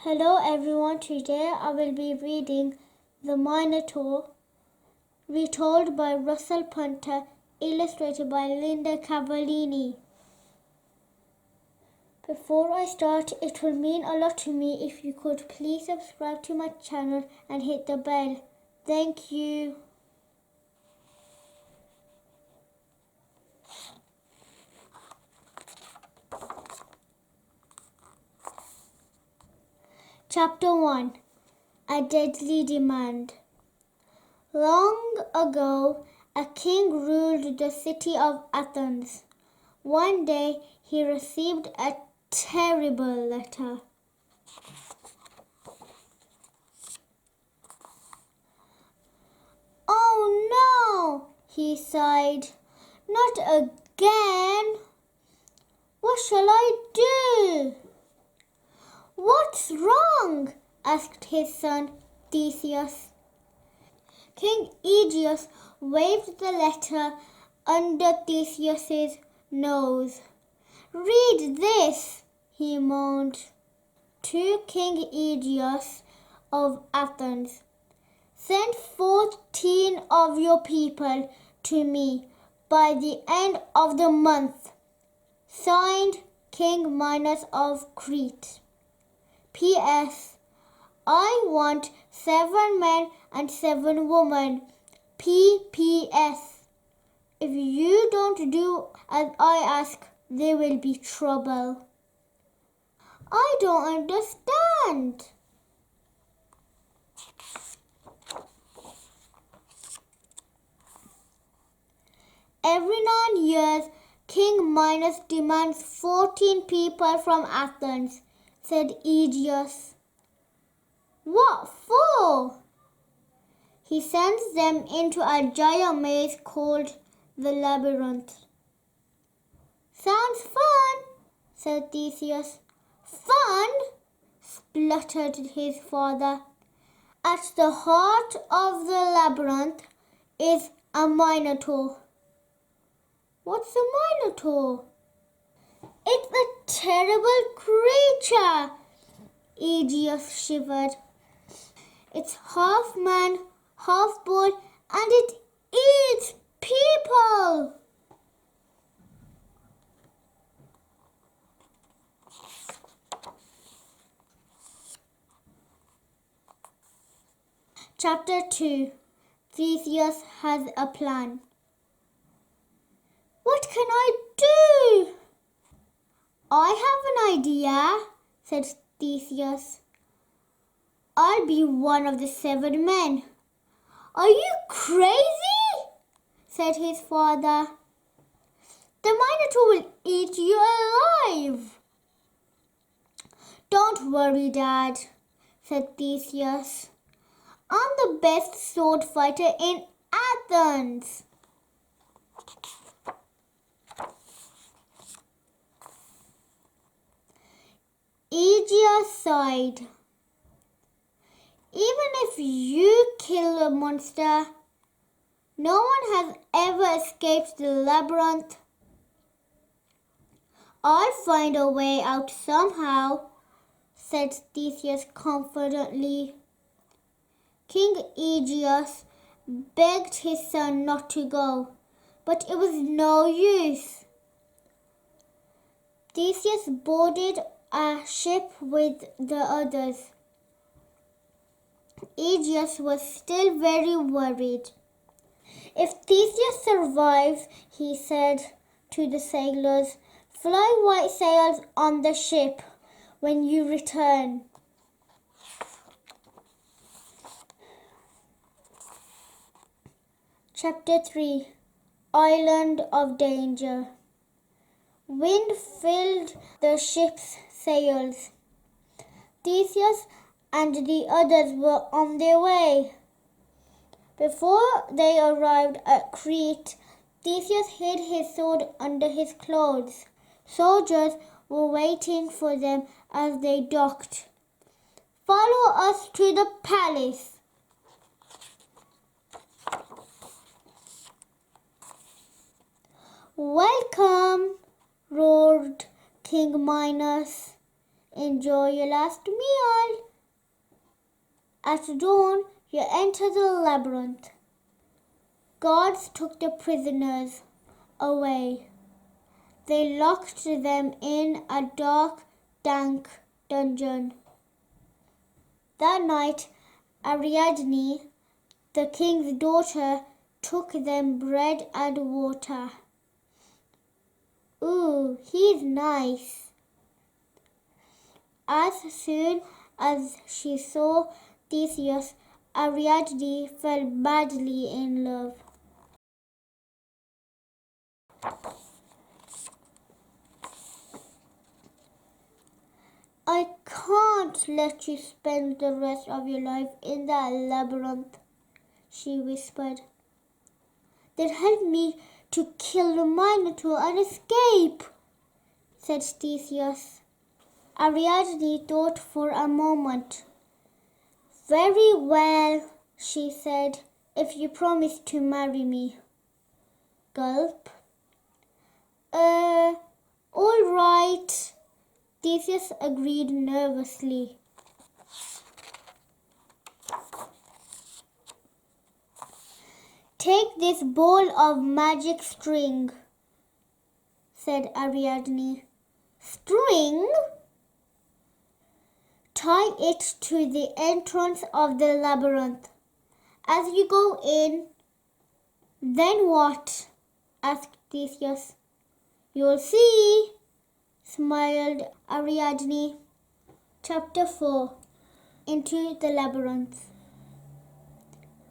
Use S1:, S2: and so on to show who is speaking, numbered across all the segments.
S1: Hello everyone, today I will be reading The Minotaur, retold by Russel Punter, illustrated by Cavallini. Before I start, it will mean a lot to me if you could please subscribe to my channel and hit the bell. Thank you. Chapter 1. A Deadly Demand. Long ago, a king ruled the city of Athens. One day, he received a terrible letter. "Oh no," he sighed. "Not again. What shall I do?" "What's wrong?" asked his son Theseus. King Aegeus waved the letter under Theseus's nose. "Read this," he moaned. "To King Aegeus of Athens, send 14 of your people to me by the end of the month. Signed, King Minos of Crete. P.S. I want 7 men and 7 women. P.P.S. If you don't do as I ask, there will be trouble." "I don't understand." "Every 9 years, King Minos demands 14 people from Athens," said Aegeus. "What for?" "He sends them into a giant maze called the Labyrinth." "Sounds fun," said Theseus. "Fun?" spluttered his father. "At the heart of the labyrinth is a Minotaur." "What's a Minotaur?" "It's a terrible creature." Aegeus shivered. "It's half man, half bull, and it eats people." Chapter 2. Theseus has a plan. "What can I do?" "I have an idea," said Theseus. "I'll be one of the 7 men." "Are you crazy?" said his father. "The Minotaur will eat you alive." "Don't worry, Dad," said Theseus. "I'm the best sword fighter in Athens." Aegeus sighed. "Even if you kill a monster, no one has ever escaped the labyrinth. I'll find a way out somehow," said Theseus confidently. King Aegeus begged his son not to go, but it was no use. Theseus boarded a ship with the others. Aegeus was still very worried. "If Theseus survives," he said to the sailors, "fly white sails on the ship when you return." Chapter 3. Island of Danger. Wind filled the ship's sails. Theseus and the others were on their way. Before they arrived at Crete, Theseus hid his sword under his clothes. Soldiers were waiting for them as they docked. "Follow us to the palace." "Welcome," roared King Minos. enjoy your last meal. At dawn, you enter the labyrinth. Guards took the prisoners away. They locked them in a dark, dank dungeon. That night, Ariadne, the king's daughter, took them bread and water. Ooh, he's nice. As soon as she saw Theseus, Ariadne fell madly in love. I can't let you spend the rest of your life in that labyrinth, she whispered. Then help me to kill the Minotaur and escape, said Theseus. Ariadne thought for a moment. Very well, she said, if you promise to marry me. Gulp. All right, Theseus agreed nervously. Take this ball of magic string, said Ariadne. String? Tie it to the entrance of the labyrinth. As you go in, then what? Asked Theseus. You'll see, smiled Ariadne. Chapter 4. Into the Labyrinth.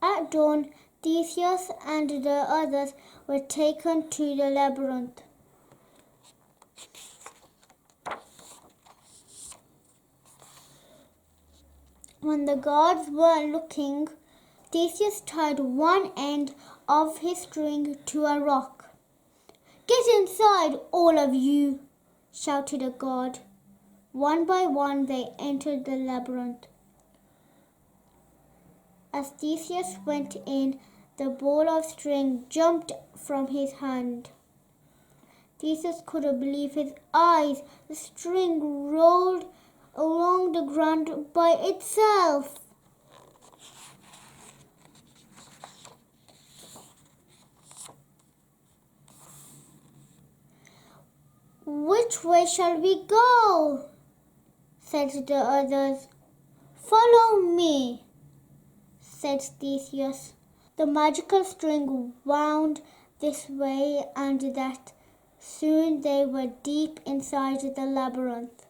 S1: At dawn, Theseus and the others were taken to the labyrinth. When the guards were looking, Theseus tied one end of his string to a rock. Get inside, all of you, shouted a guard. One by one they entered the labyrinth. As Theseus went in, the ball of string jumped from his hand. Theseus couldn't believe his eyes. The string rolled along the ground by itself. Which way shall we go? Said the others. Follow me, said Theseus. The magical string wound this way and that. Soon they were deep inside the labyrinth.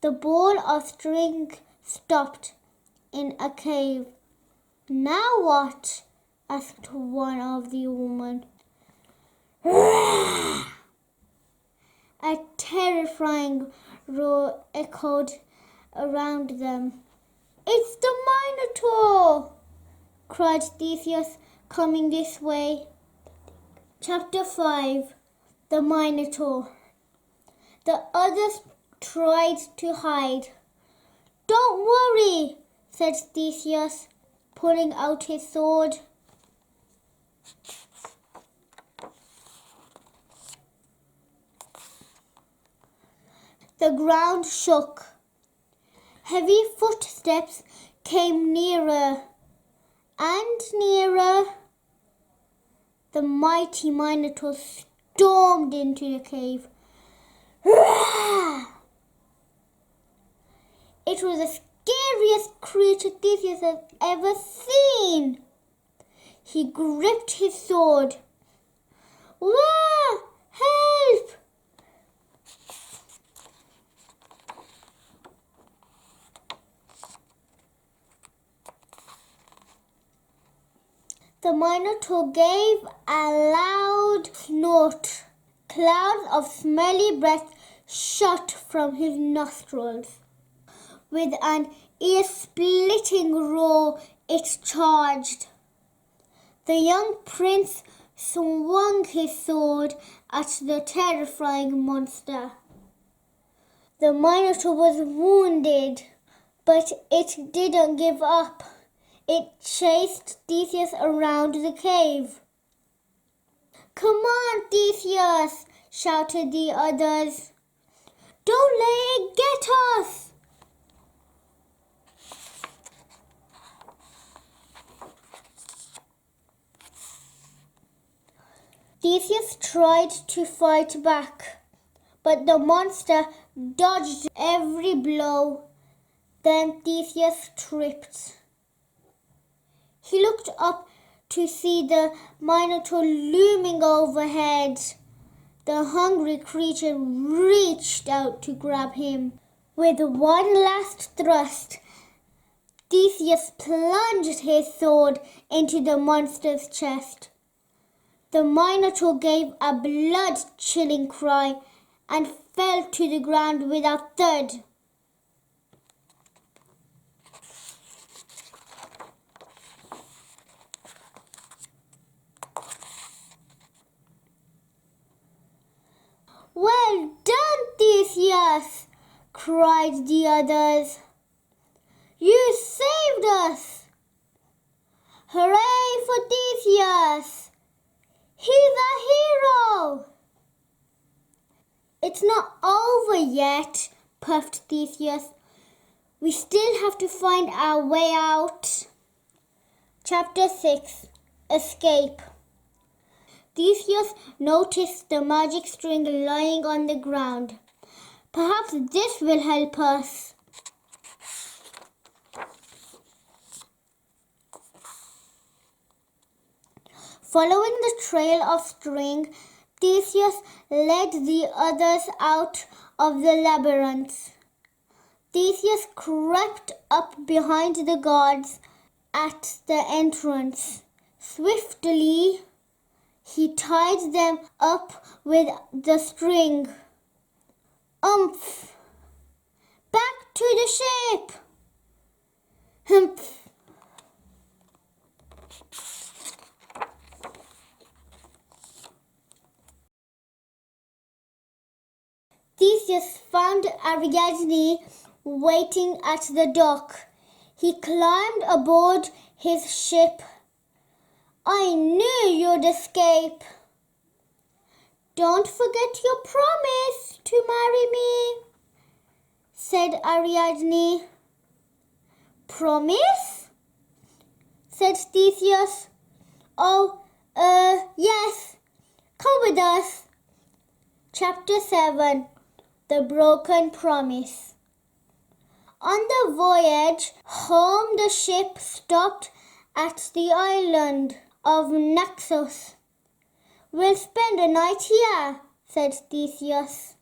S1: The ball of string stopped in a cave. Now what? Asked one of the women. A terrifying roar echoed around them. It's the Minotaur! Cried Theseus, coming this way. Chapter 5. The Minotaur. The others tried to hide. Don't worry, said Theseus, pulling out his sword. The ground shook. Heavy footsteps came nearer and nearer. The mighty Minotaur stormed into the cave. It was the scariest creature Theseus had ever seen. He gripped his sword. Wah! Help! The Minotaur gave a loud snort. Clouds of smelly breath shot from his nostrils. With an ear-splitting roar, it charged. The young prince swung his sword at the terrifying monster. The Minotaur was wounded, but it didn't give up. It chased Theseus around the cave. Come on, Theseus, shouted the others. Don't let it get us. Theseus tried to fight back, but the monster dodged every blow. Then Theseus tripped. He looked up to see the Minotaur looming overhead. The hungry creature reached out to grab him. With one last thrust, Theseus plunged his sword into the monster's chest. The Minotaur gave a blood-chilling cry and fell to the ground with a thud. Well done, Theseus, cried the others. You saved us. Hooray for Theseus! He's a hero! It's not over yet, puffed Theseus. We still have to find our way out. Chapter 6. Escape. Theseus noticed the magic string lying on the ground. Perhaps this will help us. Following the trail of string, Theseus led the others out of the labyrinth. Theseus crept up behind the guards at the entrance. Swiftly, he tied them up with the string. Umph! Back to the ship! Humph! Theseus found Ariadne waiting at the dock. He climbed aboard his ship. I knew you'd escape. Don't forget your promise to marry me, said Ariadne. Promise? Said Theseus. Oh, yes. Come with us. Chapter 7. The Broken Promise. On the voyage home, the ship stopped at the island of Naxos. We'll spend a night here, said Theseus.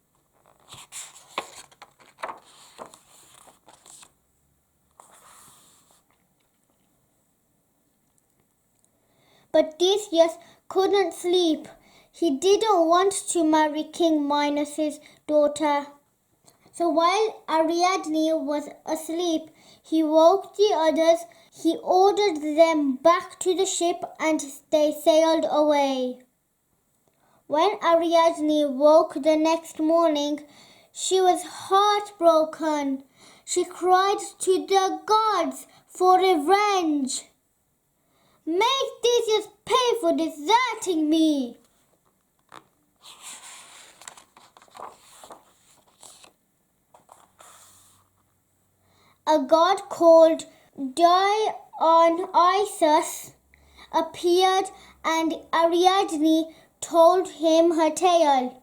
S1: But Theseus couldn't sleep. He didn't want to marry King Minos's daughter. So while Ariadne was asleep, he woke the others. He ordered them back to the ship and they sailed away. When Ariadne woke the next morning, she was heartbroken. She cried to the gods for revenge. Make Theseus pay for deserting me. A god called Dionysus appeared and Ariadne told him her tale.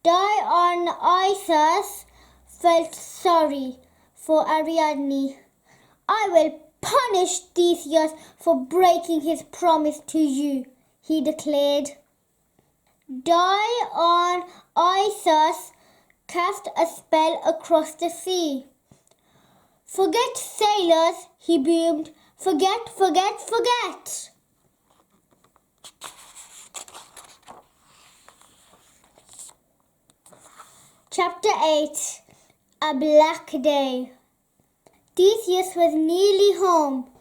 S1: Dionysus felt sorry for Ariadne. I will punish Theseus for breaking his promise to you, he declared. Dionysus cast a spell across the sea. Forget sailors, he boomed. Forget, forget, forget. Chapter 8. A Black Day. Theseus was nearly home.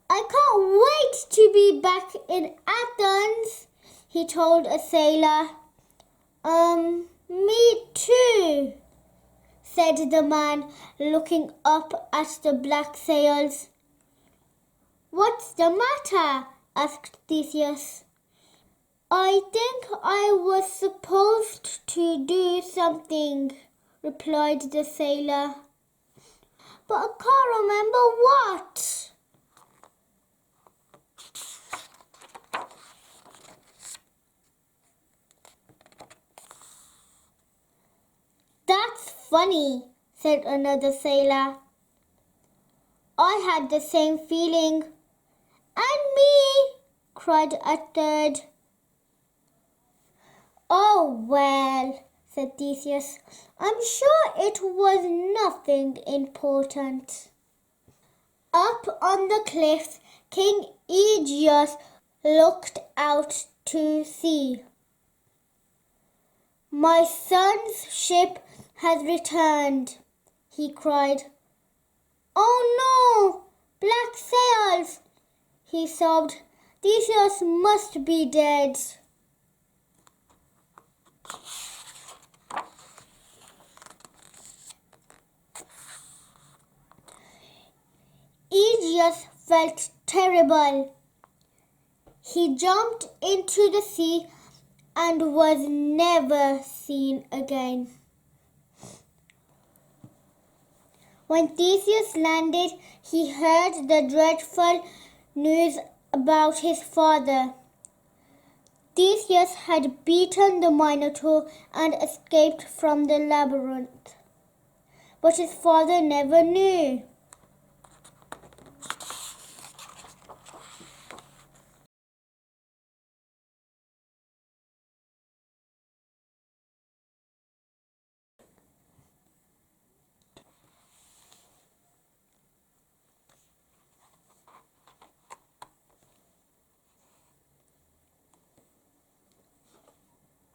S1: I can't wait to be back in Athens, he told a sailor. Me too, said the man, looking up at the black sails. What's the matter? Asked Theseus. I think I was supposed to do something, replied the sailor. But I can't remember what. That's funny, said another sailor. I had the same feeling. And me, cried a third. Oh, well, said Theseus. I'm sure it was nothing important. Up on the cliffs, King Aegeus looked out to sea. My son's ship has returned, he cried. Oh no, black sails, he sobbed. Theseus must be dead. Aegeus felt terrible. He jumped into the sea and was never seen again. When Theseus landed, he heard the dreadful news about his father. Theseus had beaten the Minotaur and escaped from the labyrinth. But his father never knew.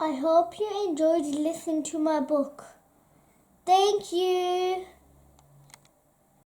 S1: I hope you enjoyed listening to my book. Thank you.